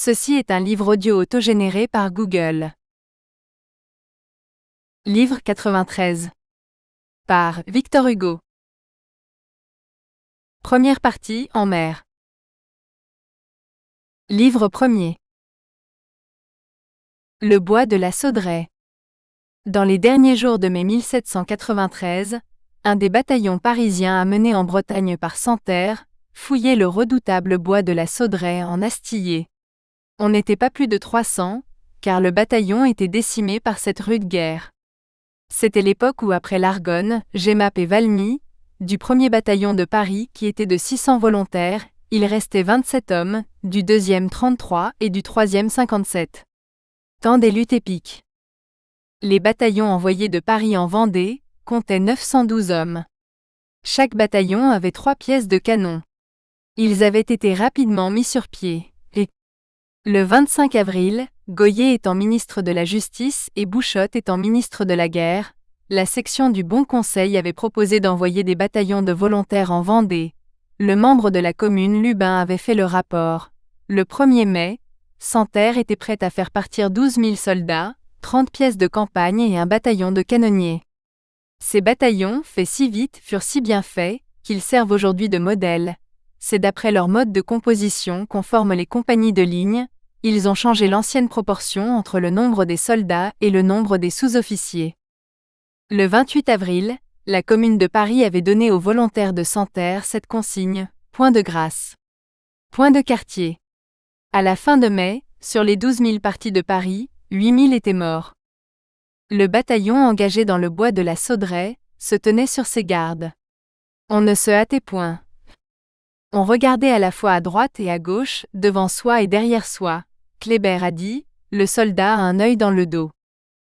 Ceci est un livre audio autogénéré par Google. Livre 93. Par Victor Hugo. Première partie, en mer. Livre premier. Le bois de la Sauderaie. Dans les derniers jours de mai 1793, un des bataillons parisiens amené en Bretagne par Santerre fouillait le redoutable bois de la Sauderaie en Astillé. On n'était pas plus de 300, car le bataillon était décimé par cette rude guerre. C'était l'époque où, après l'Argonne, Jemmapes et Valmy, du 1er bataillon de Paris qui était de 600 volontaires, il restait 27 hommes, du 2e 33 et du 3e 57. Temps des luttes épiques. Les bataillons envoyés de Paris en Vendée comptaient 912 hommes. Chaque bataillon avait 3 pièces de canon. Ils avaient été rapidement mis sur pied. Le 25 avril, Goyer étant ministre de la Justice et Bouchotte étant ministre de la Guerre, la section du Bon Conseil avait proposé d'envoyer des bataillons de volontaires en Vendée. Le membre de la commune Lubin avait fait le rapport. Le 1er mai, Santerre était prêt à faire partir 12 000 soldats, 30 pièces de campagne et un bataillon de canonniers. Ces bataillons, faits si vite, furent si bien faits, qu'ils servent aujourd'hui de modèle. C'est d'après leur mode de composition qu'on forme les compagnies de ligne. Ils ont changé l'ancienne proportion entre le nombre des soldats et le nombre des sous-officiers. Le 28 avril, la commune de Paris avait donné aux volontaires de Santerre cette consigne: point de grâce. Point de quartier. À la fin de mai, sur les 12 000 partis de Paris, 8 000 étaient morts. Le bataillon engagé dans le bois de la Sauderaie se tenait sur ses gardes. On ne se hâtait point. On regardait à la fois à droite et à gauche, devant soi et derrière soi. Kléber a dit, le soldat a un œil dans le dos.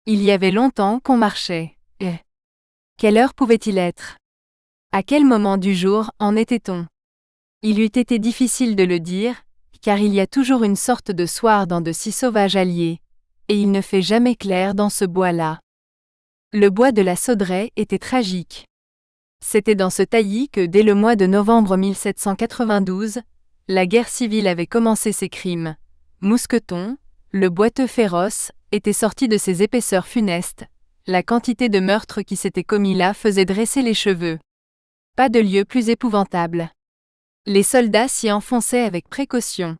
Il y avait longtemps qu'on marchait. Quelle heure pouvait-il être? À quel moment du jour en était-on? Il eût été difficile de le dire, car il y a toujours une sorte de soir dans de si sauvages alliés, et il ne fait jamais clair dans ce bois-là. Le bois de la Sauderaie était tragique. C'était dans ce taillis que, dès le mois de novembre 1792, la guerre civile avait commencé ses crimes. Mousqueton, le boiteux féroce, était sorti de ses épaisseurs funestes. La quantité de meurtres qui s'étaient commis là faisait dresser les cheveux. Pas de lieu plus épouvantable. Les soldats s'y enfonçaient avec précaution.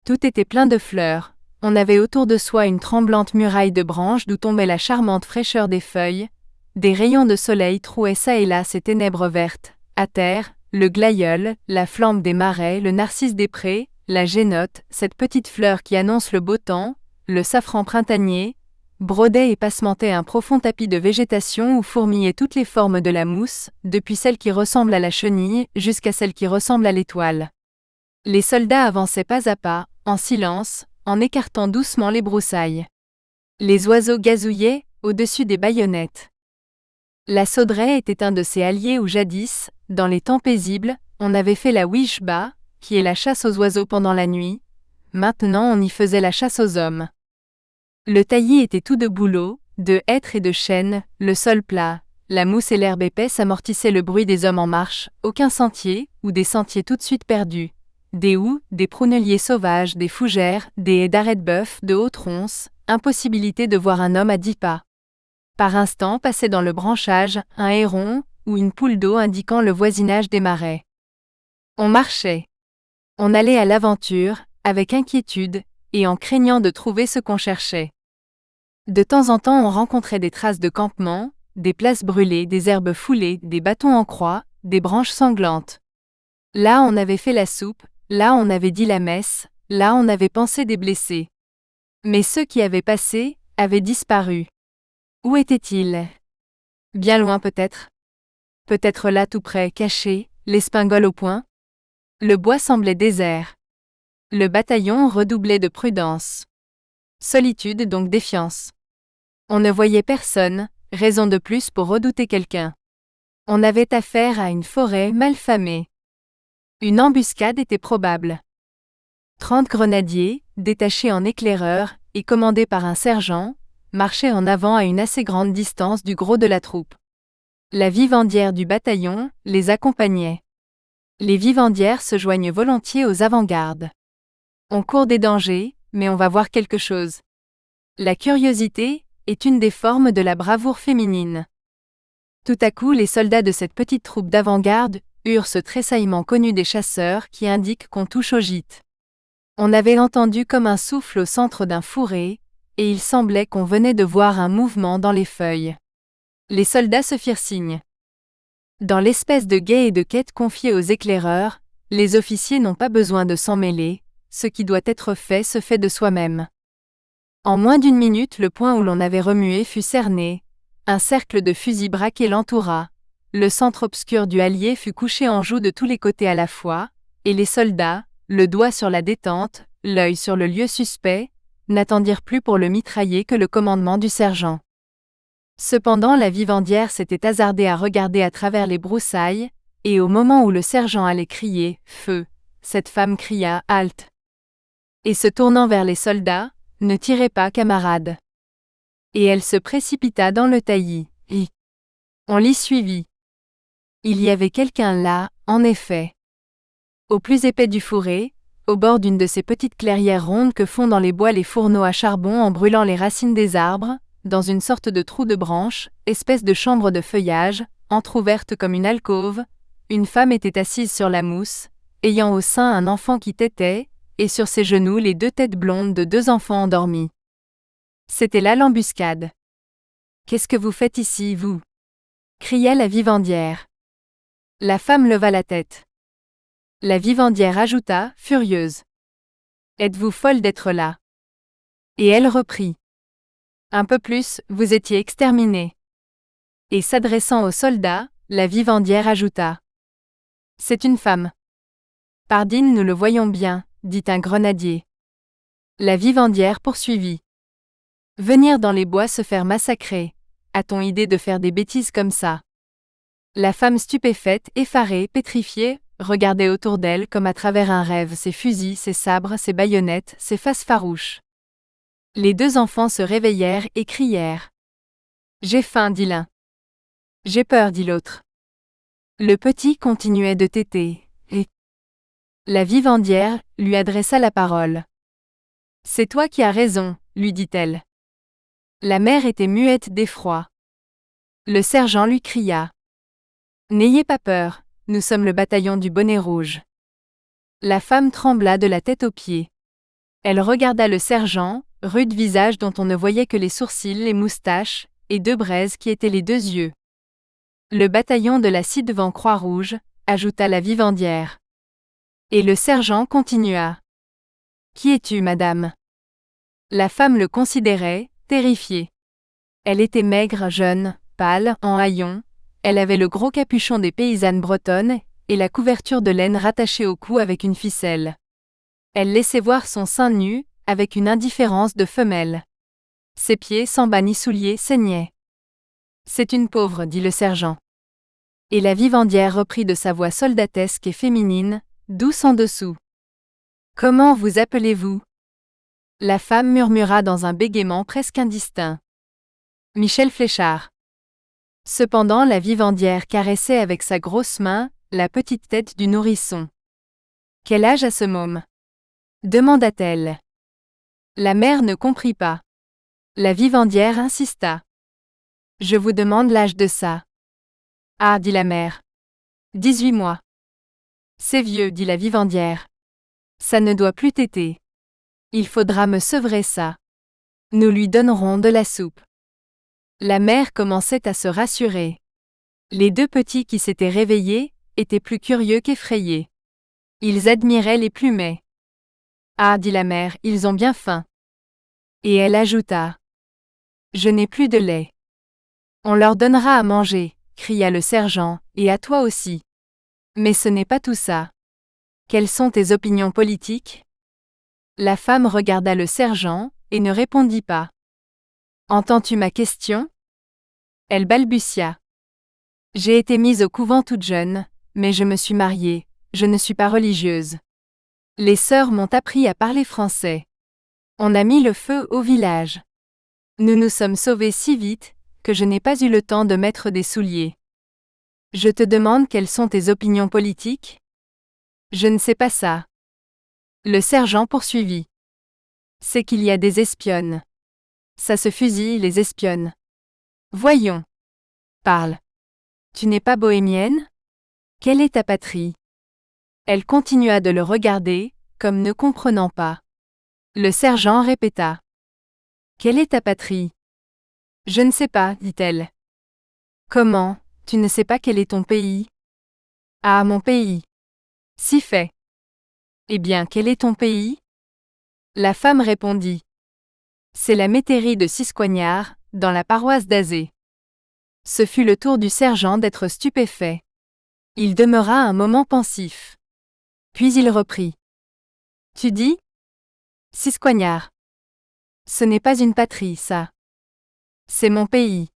Tout était plein de fleurs. On avait autour de soi une tremblante muraille de branches d'où tombait la charmante fraîcheur des feuilles. Des rayons de soleil trouaient çà et là ces ténèbres vertes. À terre, le glaïeul, la flambe des marais, le narcisse des prés, la génote, cette petite fleur qui annonce le beau temps, le safran printanier, brodait et passementait un profond tapis de végétation où fourmillaient toutes les formes de la mousse, depuis celle qui ressemble à la chenille jusqu'à celle qui ressemble à l'étoile. Les soldats avançaient pas à pas, en silence, en écartant doucement les broussailles. Les oiseaux gazouillaient au-dessus des baïonnettes. La Sauderaie était un de ces halliers où jadis, dans les temps paisibles, on avait fait la wichba, qui est la chasse aux oiseaux pendant la nuit. Maintenant on y faisait la chasse aux hommes. Le taillis était tout de bouleaux, de hêtres et de chênes, le sol plat, la mousse et l'herbe épaisse amortissaient le bruit des hommes en marche, aucun sentier, ou des sentiers tout de suite perdus. Des houx, des prunelliers sauvages, des fougères, des haies d'arrêt de bœuf, de hautes ronces, impossibilité de voir un homme à 10 pas. Par instant passait dans le branchage un héron ou une poule d'eau indiquant le voisinage des marais. On marchait. On allait à l'aventure, avec inquiétude, et en craignant de trouver ce qu'on cherchait. De temps en temps on rencontrait des traces de campement, des places brûlées, des herbes foulées, des bâtons en croix, des branches sanglantes. Là on avait fait la soupe, là on avait dit la messe, là on avait pansé des blessés. Mais ceux qui avaient passé, avaient disparu. Où étaient-ils? Bien loin peut-être? Peut-être là tout près, caché, l'espingole au poing? Le bois semblait désert. Le bataillon redoublait de prudence. Solitude donc défiance. On ne voyait personne, raison de plus pour redouter quelqu'un. On avait affaire à une forêt mal famée. Une embuscade était probable. 30 grenadiers, détachés en éclaireurs et commandés par un sergent, marchaient en avant à une assez grande distance du gros de la troupe. La vivandière du bataillon les accompagnait. Les vivandières se joignent volontiers aux avant-gardes. On court des dangers, mais on va voir quelque chose. La curiosité est une des formes de la bravoure féminine. Tout à coup, les soldats de cette petite troupe d'avant-garde eurent ce tressaillement connu des chasseurs qui indique qu'on touche au gîte. On avait entendu comme un souffle au centre d'un fourré, et il semblait qu'on venait de voir un mouvement dans les feuilles. Les soldats se firent signe. Dans l'espèce de guet et de quête confiée aux éclaireurs, les officiers n'ont pas besoin de s'en mêler, ce qui doit être fait se fait de soi-même. En moins d'une minute, le point où l'on avait remué fut cerné, un cercle de fusils braqués l'entoura, le centre obscur du hallier fut couché en joue de tous les côtés à la fois, et les soldats, le doigt sur la détente, l'œil sur le lieu suspect, n'attendirent plus pour le mitrailler que le commandement du sergent. Cependant la vivandière s'était hasardée à regarder à travers les broussailles, et au moment où le sergent allait crier « Feu !», cette femme cria « Halte !» Et se tournant vers les soldats, « Ne tirez pas, camarades !» Et elle se précipita dans le taillis. On l'y suivit. Il y avait quelqu'un là, en effet. Au plus épais du fourré, au bord d'une de ces petites clairières rondes que font dans les bois les fourneaux à charbon en brûlant les racines des arbres, dans une sorte de trou de branche, espèce de chambre de feuillage, entr'ouverte comme une alcôve, une femme était assise sur la mousse, ayant au sein un enfant qui tétait, et sur ses genoux les 2 têtes blondes de 2 enfants endormis. C'était là l'embuscade. « Qu'est-ce que vous faites ici, vous » cria la vivandière. La femme leva la tête. La vivandière ajouta, furieuse. « Êtes-vous folle d'être là » Et elle reprit. « Un peu plus, vous étiez exterminés. » Et s'adressant aux soldats, la vivandière ajouta. « C'est une femme. »« Pardine, nous le voyons bien, » dit un grenadier. La vivandière poursuivit. « Venir dans les bois se faire massacrer. A-t-on idée de faire des bêtises comme ça ?» La femme stupéfaite, effarée, pétrifiée, regardait autour d'elle comme à travers un rêve ses fusils, ses sabres, ses baïonnettes, ses faces farouches. Les 2 enfants se réveillèrent et crièrent. « J'ai faim, dit l'un. J'ai peur, dit l'autre. Le petit continuait de téter, et la vivandière lui adressa la parole. « C'est toi qui as raison, lui dit-elle. » La mère était muette d'effroi. Le sergent lui cria. « N'ayez pas peur, nous sommes le bataillon du bonnet rouge. » La femme trembla de la tête aux pieds. Elle regarda le sergent, rude visage dont on ne voyait que les sourcils, les moustaches, et 2 braises qui étaient les 2 yeux. « Le bataillon de la ci-devant Croix-Rouge, » ajouta la vivandière. Et le sergent continua. « Qui es-tu, madame » La femme le considérait, terrifiée. Elle était maigre, jeune, pâle, en haillons, elle avait le gros capuchon des paysannes bretonnes, et la couverture de laine rattachée au cou avec une ficelle. Elle laissait voir son sein nu, avec une indifférence de femelle. Ses pieds, sans bas ni souliers, saignaient. « C'est une pauvre, » dit le sergent. Et la vivandière reprit de sa voix soldatesque et féminine, douce en dessous. « Comment vous appelez-vous » La femme murmura dans un bégaiement presque indistinct. « Michel Fléchard. » Cependant la vivandière caressait avec sa grosse main la petite tête du nourrisson. « Quel âge a ce môme » demanda-t-elle. La mère ne comprit pas. La vivandière insista. « Je vous demande l'âge de ça. »« Ah, dit la mère. 18 mois. »« C'est vieux, dit la vivandière. Ça ne doit plus téter. Il faudra me sevrer ça. Nous lui donnerons de la soupe. » La mère commençait à se rassurer. Les 2 petits qui s'étaient réveillés étaient plus curieux qu'effrayés. Ils admiraient les plumets. « Ah, dit la mère, ils ont bien faim. » Et elle ajouta. « Je n'ai plus de lait. »« On leur donnera à manger, » cria le sergent, « et à toi aussi. »« Mais ce n'est pas tout ça. Quelles sont tes opinions politiques ?» La femme regarda le sergent, et ne répondit pas. « Entends-tu ma question ?» Elle balbutia. « J'ai été mise au couvent toute jeune, mais je me suis mariée, je ne suis pas religieuse. Les sœurs m'ont appris à parler français. On a mis le feu au village. Nous nous sommes sauvés si vite, que je n'ai pas eu le temps de mettre des souliers. Je te demande quelles sont tes opinions politiques ? Je ne sais pas ça. Le sergent poursuivit. C'est qu'il y a des espionnes. Ça se fusille, les espionnes. Voyons. Parle. Tu n'es pas bohémienne? Quelle est ta patrie? Elle continua de le regarder, comme ne comprenant pas. Le sergent répéta. Quelle est ta patrie? Je ne sais pas, dit-elle. Comment, tu ne sais pas quel est ton pays? Ah, mon pays. Si fait. Eh bien, quel est ton pays? La femme répondit. C'est la métairie de Ciscoignard, dans la paroisse d'Azé. Ce fut le tour du sergent d'être stupéfait. Il demeura un moment pensif. Puis il reprit. Tu dis? Ciscoignard. Ce n'est pas une patrie, ça. C'est mon pays.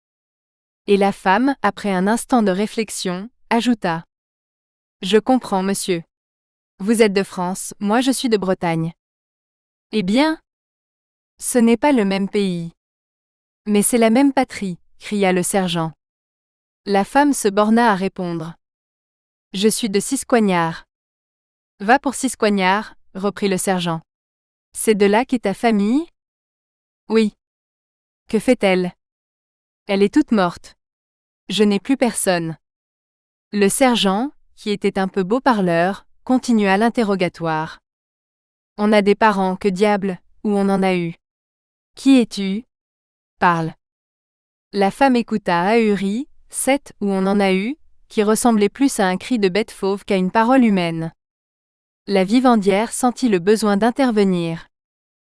Et la femme, après un instant de réflexion, ajouta. Je comprends, monsieur. Vous êtes de France, moi je suis de Bretagne. Eh bien? Ce n'est pas le même pays. Mais c'est la même patrie, cria le sergent. La femme se borna à répondre. Je suis de Ciscoignard. Va pour Ciscoignard, reprit le sergent. C'est de là qu'est ta famille? Oui. Que fait-elle? Elle est toute morte. Je n'ai plus personne. Le sergent, qui était un peu beau parleur, continua l'interrogatoire. On a des parents, que diable, ou on en a eu? Qui es-tu? Parle. La femme écouta ahurie, cette où on en a eu, qui ressemblait plus à un cri de bête fauve qu'à une parole humaine. La vivandière sentit le besoin d'intervenir.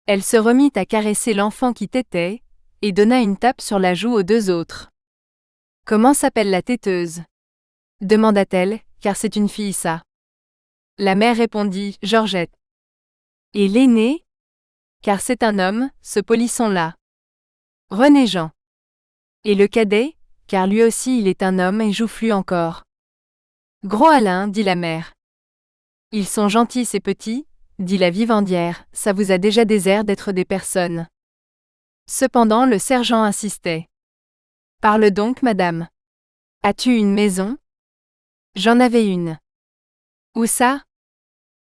Elle se remit à caresser l'enfant qui tétait, et donna une tape sur la joue aux deux autres. Comment s'appelle la téteuse? Demanda-t-elle, car c'est une fille ça. La mère répondit, Georgette. Et l'aîné? Car c'est un homme, ce polisson-là. René Jean. Et le cadet? Car lui aussi il est un homme et joufflu encore. Gros Alain, dit la mère. Ils sont gentils ces petits, dit la vivandière, ça vous a déjà des airs d'être des personnes. Cependant le sergent insistait. Parle donc, madame. As-tu une maison? J'en avais une. Où ça?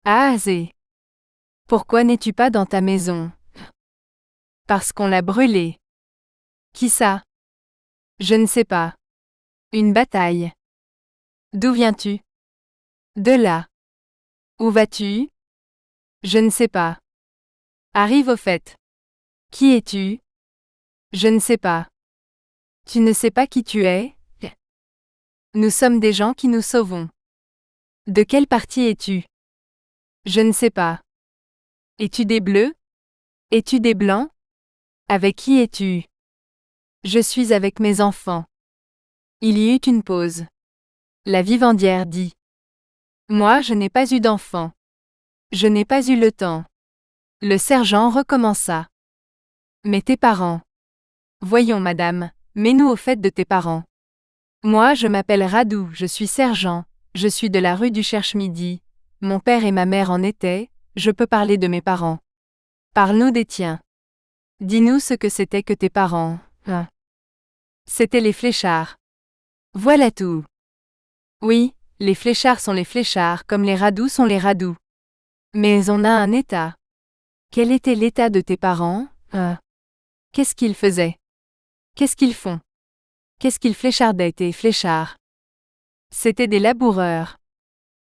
À Azé. Pourquoi n'es-tu pas dans ta maison? Parce qu'on l'a brûlée. Qui ça? Je ne sais pas. Une bataille. D'où viens-tu? De là. Où vas-tu? Je ne sais pas. Arrive au fait. Qui es-tu? Je ne sais pas. Tu ne sais pas qui tu es? Nous sommes des gens qui nous sauvons. De quel parti es-tu? Je ne sais pas. Es-tu des bleus? Es-tu des blancs? Avec qui es-tu? Je suis avec mes enfants. Il y eut une pause. La vivandière dit. Moi je n'ai pas eu d'enfant. Je n'ai pas eu le temps. Le sergent recommença. Mais tes parents. Voyons madame, mets-nous au fait de tes parents. Moi je m'appelle Radou, je suis sergent, je suis de la rue du Cherche-Midi, mon père et ma mère en étaient, je peux parler de mes parents. Parle-nous des tiens. Dis-nous ce que c'était que tes parents. C'étaient les fléchards. Voilà tout. Oui, les fléchards sont les fléchards comme les radous sont les radous. Mais on a un état. Quel était l'état de tes parents? Qu'est-ce qu'ils faisaient? Qu'est-ce qu'ils font? Qu'est-ce qu'ils fléchardaient tes fléchards? C'étaient des laboureurs.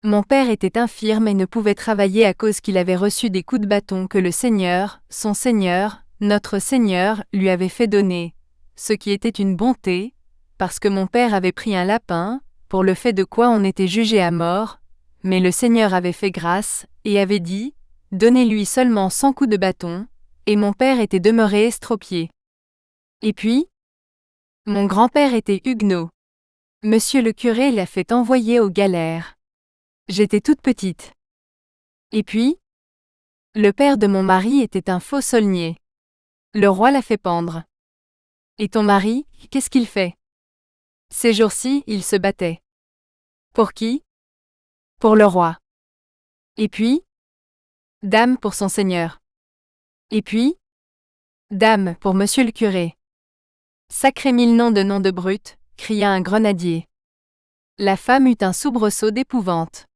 Mon père était infirme et ne pouvait travailler à cause qu'il avait reçu des coups de bâton que le Seigneur, son Seigneur, notre Seigneur, lui avait fait donner, ce qui était une bonté, parce que mon père avait pris un lapin, pour le fait de quoi on était jugé à mort, mais le Seigneur avait fait grâce, et avait dit, donnez-lui seulement 100 coups de bâton, et mon père était demeuré estropié. Et puis? Mon grand-père était huguenot. Monsieur le curé l'a fait envoyer aux galères. J'étais toute petite. Et puis? Le père de mon mari était un faux saulnier. Le roi l'a fait pendre. Et ton mari, qu'est-ce qu'il fait? Ces jours-ci, il se battait. Pour qui? Pour le roi. Et puis? Dame pour son seigneur. Et puis? Dame pour monsieur le curé. Sacré mille noms de brute, cria un grenadier. La femme eut un soubresaut d'épouvante.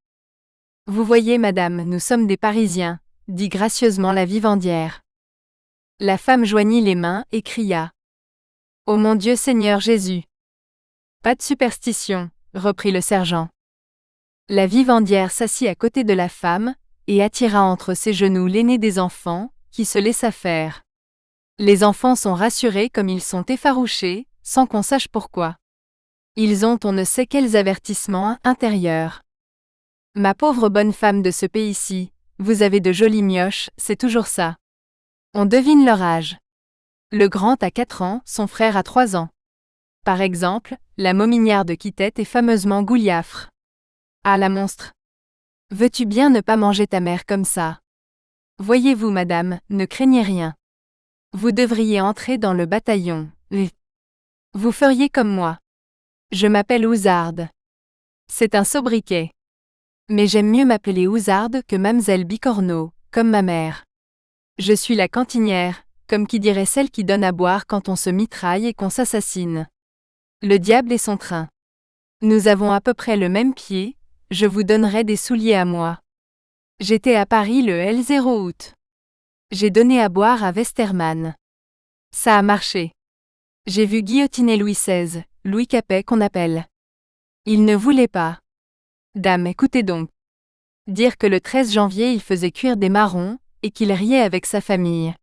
Vous voyez, madame, nous sommes des Parisiens, dit gracieusement la vivandière. La femme joignit les mains et cria. Ô mon Dieu Seigneur Jésus! Pas de superstition, reprit le sergent. La vivandière s'assit à côté de la femme, et attira entre ses genoux l'aîné des enfants, qui se laissa faire. Les enfants sont rassurés comme ils sont effarouchés, sans qu'on sache pourquoi. Ils ont on ne sait quels avertissements intérieurs. Ma pauvre bonne femme de ce pays-ci, vous avez de jolies mioches, c'est toujours ça. On devine leur âge. Le grand a 4 ans, son frère a 3 ans. Par exemple, la momignarde qui tête est fameusement gouliafre. Ah la monstre! Veux-tu bien ne pas manger ta mère comme ça? Voyez-vous madame, ne craignez rien. Vous devriez entrer dans le bataillon. Vous feriez comme moi. Je m'appelle Houzarde. C'est un sobriquet. Mais j'aime mieux m'appeler Houzarde que Mamselle Bicorneau, comme ma mère. Je suis la cantinière, comme qui dirait celle qui donne à boire quand on se mitraille et qu'on s'assassine. Le diable et son train. Nous avons à peu près le même pied, je vous donnerai des souliers à moi. J'étais à Paris le L0 août. J'ai donné à boire à Westermann. Ça a marché. J'ai vu guillotiner Louis XVI, Louis Capet qu'on appelle. Il ne voulait pas. Dame, écoutez donc. Dire que le 13 janvier il faisait cuire des marrons, et qu'il riait avec sa famille.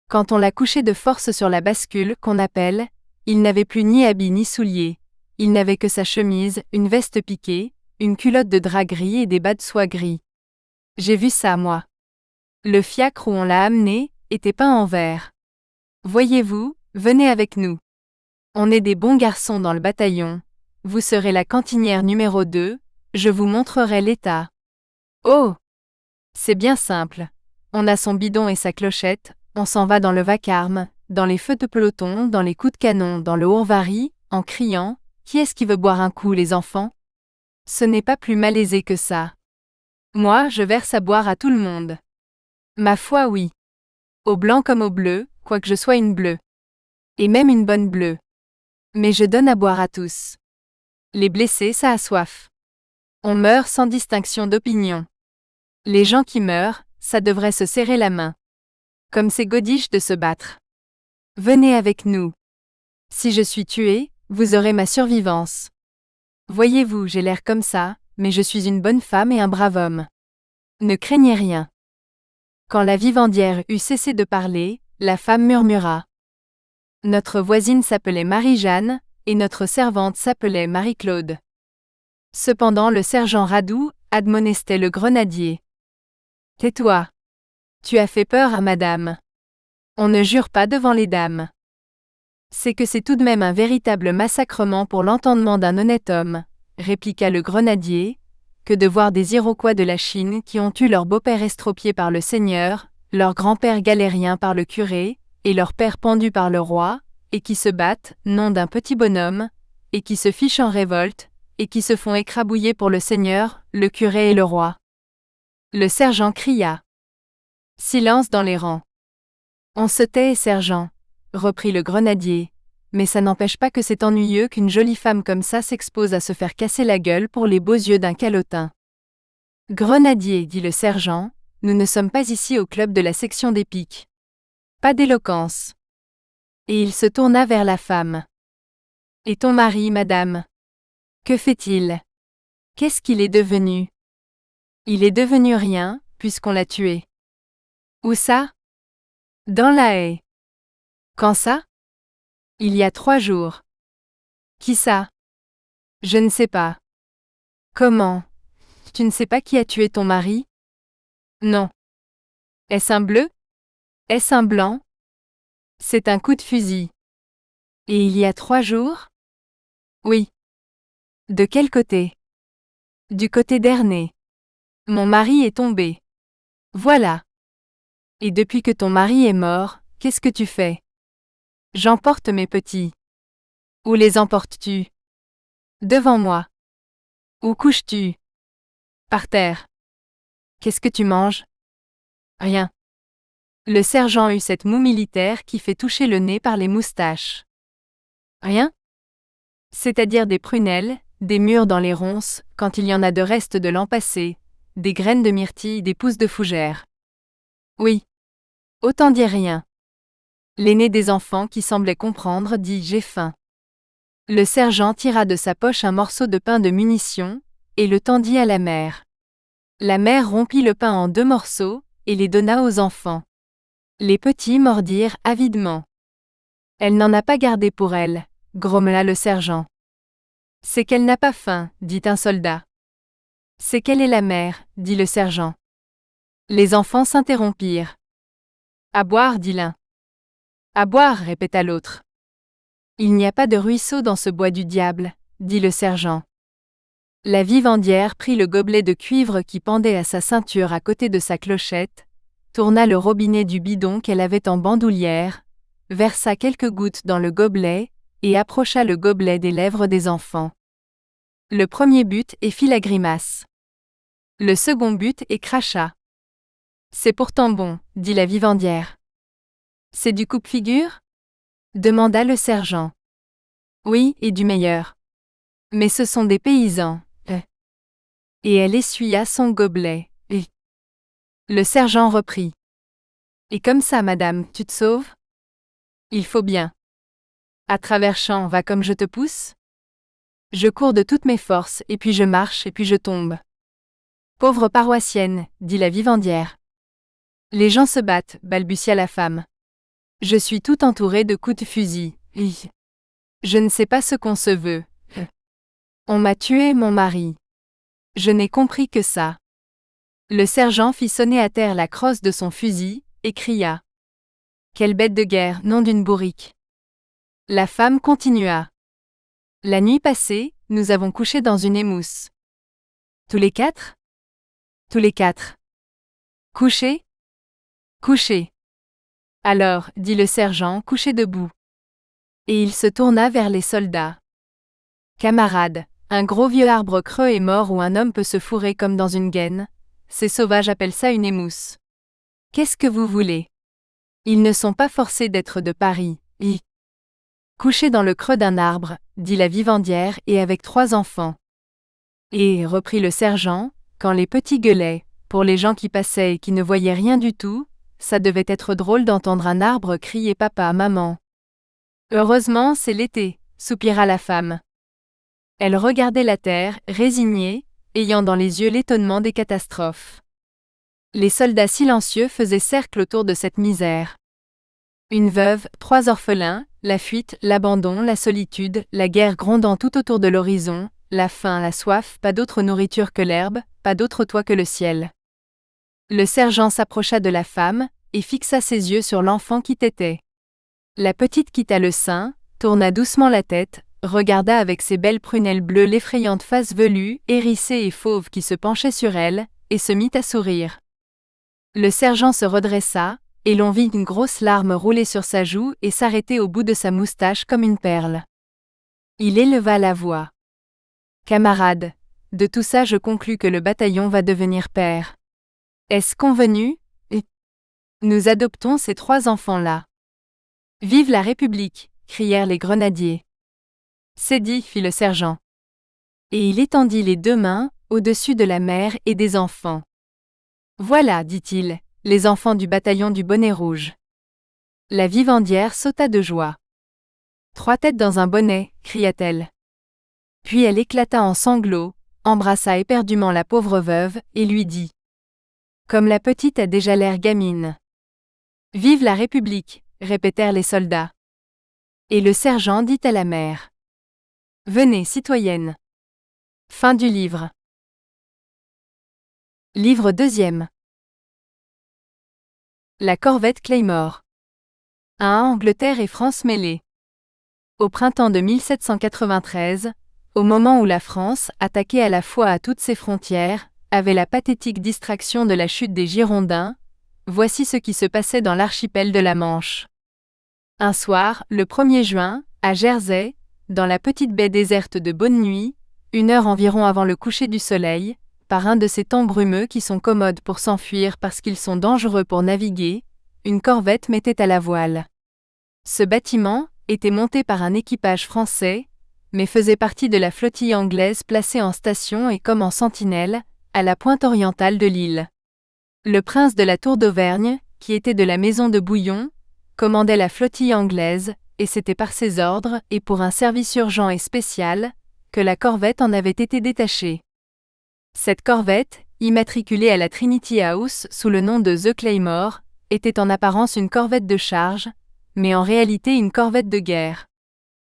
Quand on l'a couché de force sur la bascule qu'on appelle, il n'avait plus ni habits ni souliers. Il n'avait que sa chemise, une veste piquée, une culotte de drap gris et des bas de soie gris. J'ai vu ça, moi. Le fiacre où on l'a amené était peint en vert. Voyez-vous, venez avec nous. On est des bons garçons dans le bataillon. Vous serez la cantinière numéro 2, je vous montrerai l'état. Oh! C'est bien simple. On a son bidon et sa clochette, on s'en va dans le vacarme, dans les feux de peloton, dans les coups de canon, dans le Hourvari, en criant « Qui est-ce qui veut boire un coup, les enfants ?» Ce n'est pas plus malaisé que ça. Moi, je verse à boire à tout le monde. Ma foi, oui. Au blanc comme au bleu, quoique je sois une bleue. Et même une bonne bleue. Mais je donne à boire à tous. Les blessés, ça a soif. On meurt sans distinction d'opinion. Les gens qui meurent, ça devrait se serrer la main. Comme c'est godiche de se battre. Venez avec nous. Si je suis tué, vous aurez ma survivance. Voyez-vous, j'ai l'air comme ça, mais je suis une bonne femme et un brave homme. Ne craignez rien. Quand la vivandière eut cessé de parler, la femme murmura. Notre voisine s'appelait Marie-Jeanne, et notre servante s'appelait Marie-Claude. Cependant le sergent Radoux admonestait le grenadier. Tais-toi. Tu as fait peur à madame. On ne jure pas devant les dames. C'est que c'est tout de même un véritable massacrement pour l'entendement d'un honnête homme, répliqua le grenadier, que de voir des Iroquois de la Chine qui ont eu leur beau-père estropié par le seigneur, leur grand-père galérien par le curé, et leur père pendu par le roi, et qui se battent, nom d'un petit bonhomme, et qui se fichent en révolte, et qui se font écrabouiller pour le seigneur, le curé et le roi. Le sergent cria. Silence dans les rangs. On se tait, sergent, reprit le grenadier, mais ça n'empêche pas que c'est ennuyeux qu'une jolie femme comme ça s'expose à se faire casser la gueule pour les beaux yeux d'un calotin. Grenadier, dit le sergent, nous ne sommes pas ici au club de la section des piques. Pas d'éloquence. Et il se tourna vers la femme. Et ton mari, madame? Que fait-il? Qu'est-ce qu'il est devenu? Il est devenu rien, puisqu'on l'a tué. Où ça? Dans la haie. Quand ça? Il y a 3 jours. Qui ça? Je ne sais pas. Comment? Tu ne sais pas qui a tué ton mari? Non. Est-ce un bleu? Est-ce un blanc? C'est un coup de fusil. Et il y a 3 jours? Oui. De quel côté? Du côté d'Ernée. Mon mari est tombé. Voilà. Et depuis que ton mari est mort, qu'est-ce que tu fais? J'emporte mes petits. Où les emportes-tu? Devant moi. Où couches-tu? Par terre. Qu'est-ce que tu manges? Rien. Le sergent eut cette moue militaire qui fait toucher le nez par les moustaches. Rien? C'est-à-dire des prunelles, des mûres dans les ronces, quand il y en a de restes de l'an passé, des graines de myrtille, des pousses de fougère. Oui. Autant dire rien. L'aîné des enfants qui semblait comprendre dit « J'ai faim ». Le sergent tira de sa poche un morceau de pain de munition, et le tendit à la mère. La mère rompit le pain en 2 morceaux, et les donna aux enfants. Les petits mordirent avidement. Elle n'en a pas gardé pour elle, grommela le sergent. C'est qu'elle n'a pas faim, dit un soldat. C'est qu'elle est la mère, dit le sergent. Les enfants s'interrompirent. À boire, dit l'un. À boire, répéta l'autre. Il n'y a pas de ruisseau dans ce bois du diable, dit le sergent. La vivandière prit le gobelet de cuivre qui pendait à sa ceinture à côté de sa clochette, tourna le robinet du bidon qu'elle avait en bandoulière, versa quelques gouttes dans le gobelet, et approcha le gobelet des lèvres des enfants. Le premier but et fit la grimace. Le second but et cracha. C'est pourtant bon, dit la vivandière. C'est du coupe-figure ? Demanda le sergent. Oui, et du meilleur. Mais ce sont des paysans. Et elle essuya son gobelet. Le sergent reprit. Et comme ça, madame, tu te sauves ? Il faut bien. À travers champs, va comme je te pousse ? Je cours de toutes mes forces, et puis je marche, et puis je tombe. Pauvre paroissienne, dit la vivandière. Les gens se battent, balbutia la femme. Je suis tout entourée de coups de fusil. Je ne sais pas ce qu'on se veut. On m'a tué, mon mari. Je n'ai compris que ça. Le sergent fit sonner à terre la crosse de son fusil, et cria. Quelle bête de guerre, nom d'une bourrique. La femme continua. La nuit passée, nous avons couché dans une émousse. Tous les 4 ? Tous les 4. Couché ? Couché. Alors, dit le sergent, couché debout. Et il se tourna vers les soldats. Camarades, un gros vieux arbre creux est mort où un homme peut se fourrer comme dans une gaine. Ces sauvages appellent ça une émousse. Qu'est-ce que vous voulez ? Ils ne sont pas forcés d'être de Paris. Couché dans le creux d'un arbre, dit la vivandière et avec 3 enfants. Et, reprit le sergent, quand les petits gueulaient, pour les gens qui passaient et qui ne voyaient rien du tout, ça devait être drôle d'entendre un arbre crier papa, maman. Heureusement, c'est l'été, soupira la femme. Elle regardait la terre, résignée, ayant dans les yeux l'étonnement des catastrophes. Les soldats silencieux faisaient cercle autour de cette misère. Une veuve, 3 orphelins, la fuite, l'abandon, la solitude, la guerre grondant tout autour de l'horizon, la faim, la soif, pas d'autre nourriture que l'herbe, pas d'autre toit que le ciel. Le sergent s'approcha de la femme, et fixa ses yeux sur l'enfant qui tétait. La petite quitta le sein, tourna doucement la tête, regarda avec ses belles prunelles bleues l'effrayante face velue, hérissée et fauve qui se penchait sur elle, et se mit à sourire. Le sergent se redressa, et l'on vit une grosse larme rouler sur sa joue et s'arrêter au bout de sa moustache comme une perle. Il éleva la voix. Camarades, de tout ça je conclus que le bataillon va devenir père. Est-ce convenu ? Nous adoptons ces 3 enfants-là. Vive la République, crièrent les grenadiers. C'est dit, fit le sergent. Et il étendit les 2 mains, au-dessus de la mère et des enfants. Voilà, dit-il, les enfants du bataillon du bonnet rouge. La vivandière sauta de joie. 3 têtes dans un bonnet, cria-t-elle. Puis elle éclata en sanglots, embrassa éperdument la pauvre veuve, et lui dit. Comme la petite a déjà l'air gamine. Vive la République, répétèrent les soldats. Et le sergent dit à la mère. Venez, citoyenne. Fin du livre. Livre 2e. La corvette Claymore. Angleterre et France mêlées. Au printemps de 1793, au moment où la France, attaquée à la fois à toutes ses frontières, avait la pathétique distraction de la chute des Girondins, voici ce qui se passait dans l'archipel de la Manche. Un soir, le 1er juin, à Jersey, dans la petite baie déserte de Bonne-Nuit, 1 heure environ avant le coucher du soleil, par un de ces temps brumeux qui sont commodes pour s'enfuir parce qu'ils sont dangereux pour naviguer, une corvette mettait à la voile. Ce bâtiment était monté par un équipage français, mais faisait partie de la flottille anglaise placée en station et comme en sentinelle, à la pointe orientale de l'île. Le prince de la Tour d'Auvergne, qui était de la maison de Bouillon, commandait la flottille anglaise, et c'était par ses ordres, et pour un service urgent et spécial, que la corvette en avait été détachée. Cette corvette, immatriculée à la Trinity House sous le nom de The Claymore, était en apparence une corvette de charge, mais en réalité une corvette de guerre.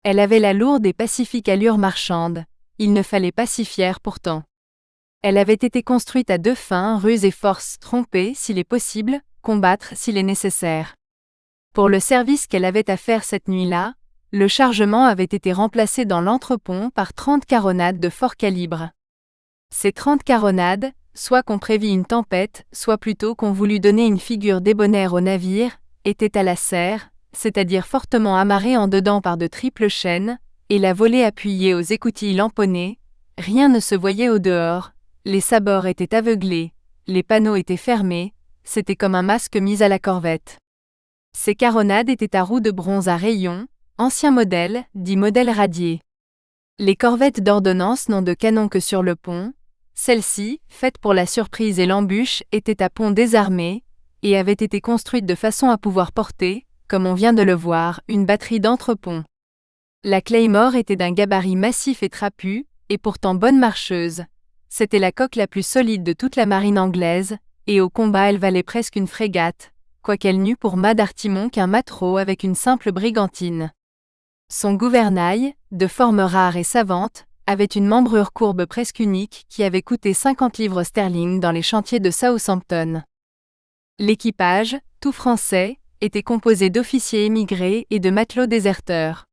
Elle avait la lourde et pacifique allure marchande, il ne fallait pas s'y fier pourtant. Elle avait été construite à deux fins, ruse et force, tromper s'il est possible, combattre s'il est nécessaire. Pour le service qu'elle avait à faire cette nuit-là, le chargement avait été remplacé dans l'entrepont par 30 caronades de fort calibre. Ces 30 caronades, soit qu'on prévit une tempête, soit plutôt qu'on voulut donner une figure débonnaire au navire, étaient à la serre, c'est-à-dire fortement amarrées en dedans par de triples chaînes, et la volée appuyée aux écoutilles lamponnées, rien ne se voyait au dehors, les sabords étaient aveuglés, les panneaux étaient fermés, c'était comme un masque mis à la corvette. Ces caronades étaient à roues de bronze à rayons, ancien modèle, dit modèle radié. Les corvettes d'ordonnance n'ont de canon que sur le pont, celles-ci, faites pour la surprise et l'embûche, étaient à pont désarmé, et avaient été construites de façon à pouvoir porter, comme on vient de le voir, une batterie d'entrepont. La Claymore était d'un gabarit massif et trapu, et pourtant bonne marcheuse. C'était la coque la plus solide de toute la marine anglaise, et au combat elle valait presque une frégate, quoiqu'elle n'eût pour mât d'artimon qu'un mâtereau avec une simple brigantine. Son gouvernail, de forme rare et savante, avait une membrure courbe presque unique qui avait coûté 50 livres sterling dans les chantiers de Southampton. L'équipage, tout français, était composé d'officiers émigrés et de matelots déserteurs.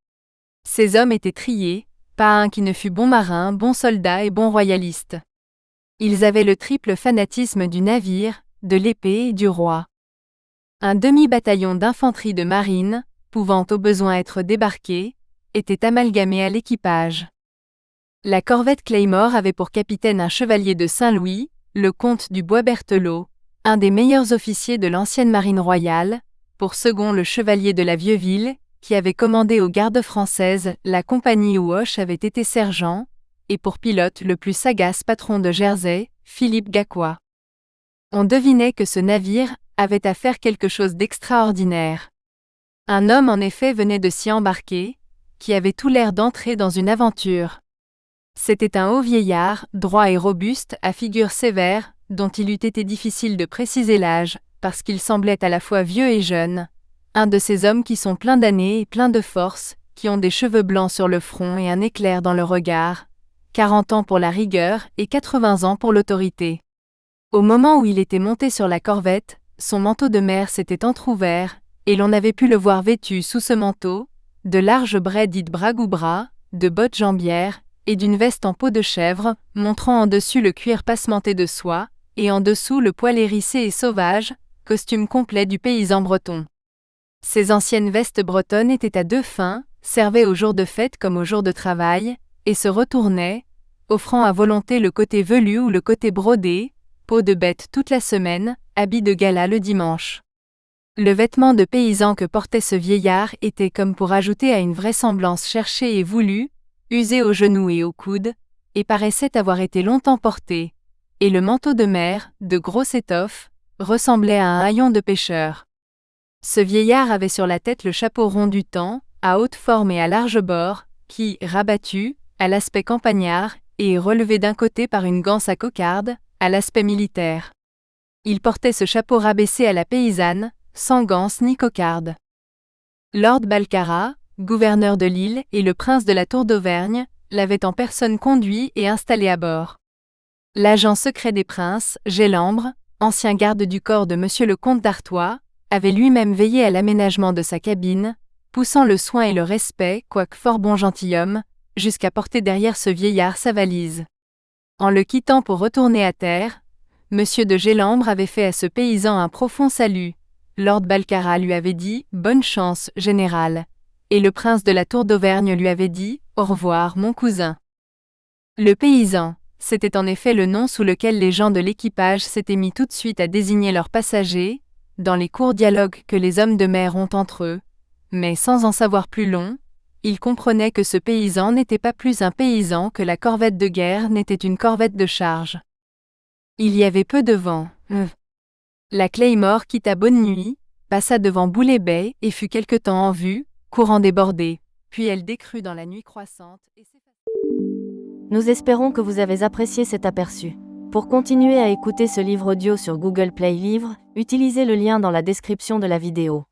Ces hommes étaient triés, pas un qui ne fût bon marin, bon soldat et bon royaliste. Ils avaient le triple fanatisme du navire, de l'épée et du roi. Un demi-bataillon d'infanterie de marine, pouvant au besoin être débarqué, était amalgamé à l'équipage. La corvette Claymore avait pour capitaine un chevalier de Saint-Louis, le comte du Bois-Berthelot, un des meilleurs officiers de l'ancienne marine royale, pour second le chevalier de la Vieux-Ville, qui avait commandé aux gardes françaises, la compagnie où Hoche avait été sergent, et pour pilote le plus sagace patron de Jersey, Philippe Gaquois. On devinait que ce navire avait à faire quelque chose d'extraordinaire. Un homme en effet venait de s'y embarquer, qui avait tout l'air d'entrer dans une aventure. C'était un haut vieillard, droit et robuste, à figure sévère, dont il eût été difficile de préciser l'âge, parce qu'il semblait à la fois vieux et jeune, un de ces hommes qui sont pleins d'années et pleins de force, qui ont des cheveux blancs sur le front et un éclair dans le regard, 40 ans pour la rigueur et 80 ans pour l'autorité. Au moment où il était monté sur la corvette, son manteau de mer s'était entr'ouvert, et l'on avait pu le voir vêtu sous ce manteau, de larges braies dites bragoubras, de bottes jambières, et d'une veste en peau de chèvre, montrant en dessus le cuir passementé de soie, et en dessous le poil hérissé et sauvage, costume complet du paysan breton. Ces anciennes vestes bretonnes étaient à deux fins, servaient aux jours de fête comme aux jours de travail, et se retournaient, offrant à volonté le côté velu ou le côté brodé, peau de bête toute la semaine, habit de gala le dimanche. Le vêtement de paysan que portait ce vieillard était comme pour ajouter à une vraisemblance cherchée et voulue, usé aux genoux et aux coudes, et paraissait avoir été longtemps porté, et le manteau de mer, de grosse étoffe, ressemblait à un haillon de pêcheur. Ce vieillard avait sur la tête le chapeau rond du temps, à haute forme et à large bord, qui, rabattu, à l'aspect campagnard, et relevé d'un côté par une ganse à cocarde, à l'aspect militaire. Il portait ce chapeau rabaissé à la paysanne, sans ganse ni cocarde. Lord Balcarras, gouverneur de l'île et le prince de la Tour d'Auvergne, l'avait en personne conduit et installé à bord. L'agent secret des princes, Gélambre, ancien garde du corps de monsieur le comte d'Artois, avait lui-même veillé à l'aménagement de sa cabine, poussant le soin et le respect, quoique fort bon gentilhomme, jusqu'à porter derrière ce vieillard sa valise. En le quittant pour retourner à terre, monsieur de Gélambre avait fait à ce paysan un profond salut. Lord Balcarras lui avait dit « Bonne chance, général », et le prince de la Tour d'Auvergne lui avait dit « Au revoir, mon cousin ». Le paysan, c'était en effet le nom sous lequel les gens de l'équipage s'étaient mis tout de suite à désigner leurs passagers, dans les courts dialogues que les hommes de mer ont entre eux, mais sans en savoir plus long, ils comprenaient que ce paysan n'était pas plus un paysan que la corvette de guerre n'était une corvette de charge. Il y avait peu de vent. La Claymore quitta Bonne Nuit, passa devant Boulet Bay et fut quelque temps en vue, courant débordé. Puis elle décrut dans la nuit croissante et Nous espérons que vous avez apprécié cet aperçu. Pour continuer à écouter ce livre audio sur Google Play Livres, utilisez le lien dans la description de la vidéo.